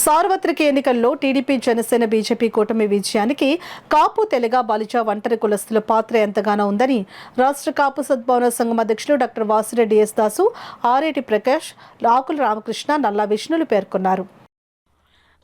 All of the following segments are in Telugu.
సార్వత్రిక ఎన్నికల్లో టీడీపీ జనసేన బీజేపీ కూటమి విజయానికి కాపు తెలగ బలిజ ఒంటరి కులస్తుల పాత్ర ఎంతగానో ఉందని రాష్ట్ర కాపు సద్భావన సంఘం అధ్యక్షులు డాక్టర్ వాసిరెడ్డి ఎస్ దాసు, ఆరేటి ప్రకాష్, ఆకుల రామకృష్ణ, నల్లా విష్ణులు పేర్కొన్నారు.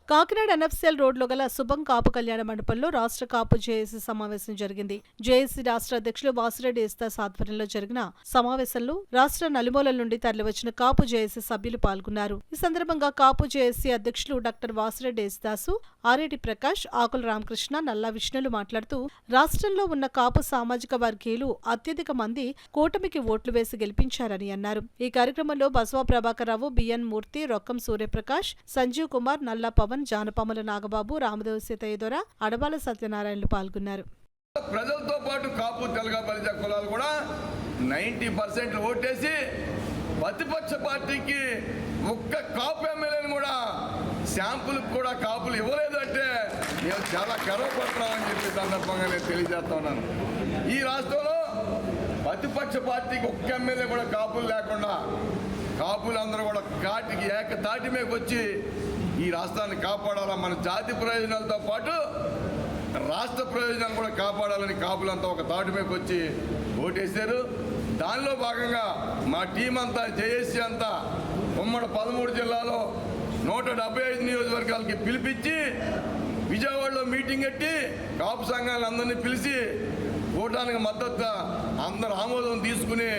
కాకినాడ ఎన్ఎఫ్సిఎల్ రోడ్లో గల శుభం కాపు కళ్యాణ మండపంలో రాష్ట్ర కాపు జేఏసీ సమావేశం జరిగింది. జేఏసీ రాష్ట్ర అధ్యక్షులు వాసిరెడ్డి ఎస్తాస్ ఆధ్వర్యంలో జరిగిన సమావేశంలో రాష్ట్ర నలుమూలల నుండి తరలివచ్చిన కాపు జేఏసీ సభ్యులు పాల్గొన్నారు. ఈ సందర్భంగా కాపు జేఏసీ అధ్యక్షులు డాక్టర్ వాసిరెడ్డి ఎస్తాసు, ఆరేటి ప్రకాష్, ఆకుల రామకృష్ణ, నల్లా విష్ణులు మాట్లాడుతూ రాష్ట్రంలో ఉన్న కాపు సామాజిక వర్గీయులు అత్యధిక మంది కూటమికి ఓట్లు వేసి గెలిపించారని అన్నారు. ఈ కార్యక్రమంలో బసవ ప్రభాకర్ రావు, బిఎన్ మూర్తి, రొక్కం సూర్యప్రకాష్, సంజీవ్ కుమార్, నల్లా పవన్, జానపాముల నాగబాబు, రామదేవ్ సీతయ్యదొర, అడబాల సత్యనారాయణలు పాల్గొన్నారు. ప్రజలతో పాటు కాపు తెలగ బలిజ కులాలు కూడా 90% ఓటేసి ప్రతిపక్ష పార్టీకి ఒక్క కాపు ఎమ్మెల్యేని కూడా శాంపుల్ కూడా కాపులు ఇవ్వలేదంటే మేము చాలా గర్వపడుతున్నామని చెప్పి సందర్భంగా నేను తెలియజేస్తా ఉన్నాను. ఈ రాష్ట్రంలో ప్రతిపక్ష పార్టీకి ఒక్క ఎమ్మెల్యే కూడా కాపులు లేకుండా కాపులందరూ కూడా కాటికి ఏకతాటి మీద వచ్చి ఈ రాష్ట్రాన్ని కాపాడాలా, మన జాతి ప్రయోజనాలతో పాటు రాష్ట్ర ప్రయోజనాలు కూడా కాపాడాలని కాపులంతా ఒక తాటి మీద వచ్చి ఓటేశారు. దానిలో భాగంగా మా టీం అంతా జేఏసీ అంతా ఉమ్మడి 13 జిల్లాలో 175 నియోజకవర్గాలకి పిలిపించి విజయవాడలో మీటింగ్ పెట్టి కాపు సంఘాలందరినీ పిలిచి ఓటానికి మద్దతుగా అందరు ఆమోదం తీసుకుని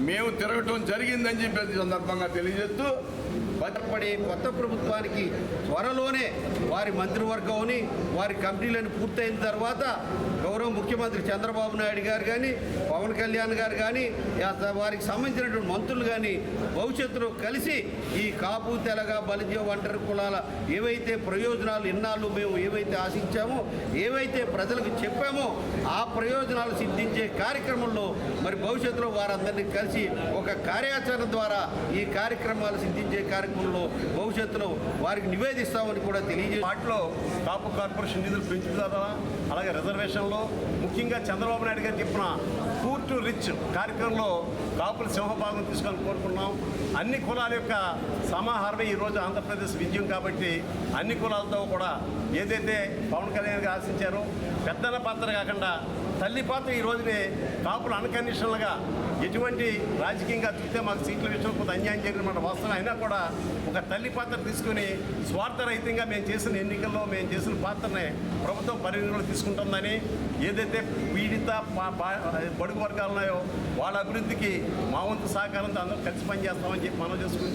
మేము తిరగటం జరిగిందని చెప్పి సందర్భంగా తెలియజేస్తూ భద్రపడి కొత్త ప్రభుత్వానికి త్వరలోనే వారి మంత్రివర్గంని వారి కమిటీలను పూర్తయిన తర్వాత గౌరవ ముఖ్యమంత్రి చంద్రబాబు నాయుడు గారు కానీ, పవన్ కళ్యాణ్ గారు కానీ, వారికి సంబంధించినటువంటి మంత్రులు కానీ భవిష్యత్తులో కలిసి ఈ కాపు తెలగ బలిజ ఒంటరి కులాల ఏవైతే ప్రయోజనాలు ఇన్నాళ్ళు మేము ఏవైతే ఆశించామో, ఏవైతే ప్రజలకు చెప్పామో ఆ ప్రయోజనాలు సిద్ధించే కార్యక్రమంలో మరి భవిష్యత్తులో వారందరినీ కలిసి ఒక కార్యాచరణ ద్వారా ఈ కార్యక్రమాలు సిద్ధించే కార్యక్రమంలో భవిష్యత్తులో వారికి నివేదిస్తామని కూడా తెలియజేసి వాటిలో కాపు కార్పొరేషన్ నిధులు పెంచుతారా, అలాగే రిజర్వేషన్లో ముఖ్యంగా చంద్రబాబు నాయుడు గారు చెప్పిన పూర్ టు రిచ్ కార్యక్రమంలో కాపుల సింహభాగం తీసుకొని కోరుకున్నాం. అన్ని కులాల యొక్క సమాహారమే ఈరోజు ఆంధ్రప్రదేశ్ విజయం కాబట్టి అన్ని కులాలతో కూడా ఏదైతే పవన్ కళ్యాణ్ గారు ఆశించారో పెద్దల పాత్ర కాకుండా తల్లి పాత్ర ఈ రోజునే కాపులు అన్కండిషనల్గా ఎటువంటి రాజకీయంగా చూస్తే మాకు సీట్ల విషయంలో కొంత అన్యాయం జరిగిన మాట వాస్తవం అయినా కూడా ఒక తల్లి పాత్ర తీసుకుని స్వార్థరహితంగా మేము చేసిన ఎన్నికల్లో మేము చేసిన పాత్రనే ప్రభుత్వం పరిగణలో తీసుకుంటుందని, ఏదైతే పీడిత బడుగు వర్గాలు ఉన్నాయో వాళ్ళ అభివృద్ధికి మా వంతు సహకారంతో అందరూ కలిసి పనిచేస్తామని చెప్పి మనం చేసుకుంటూ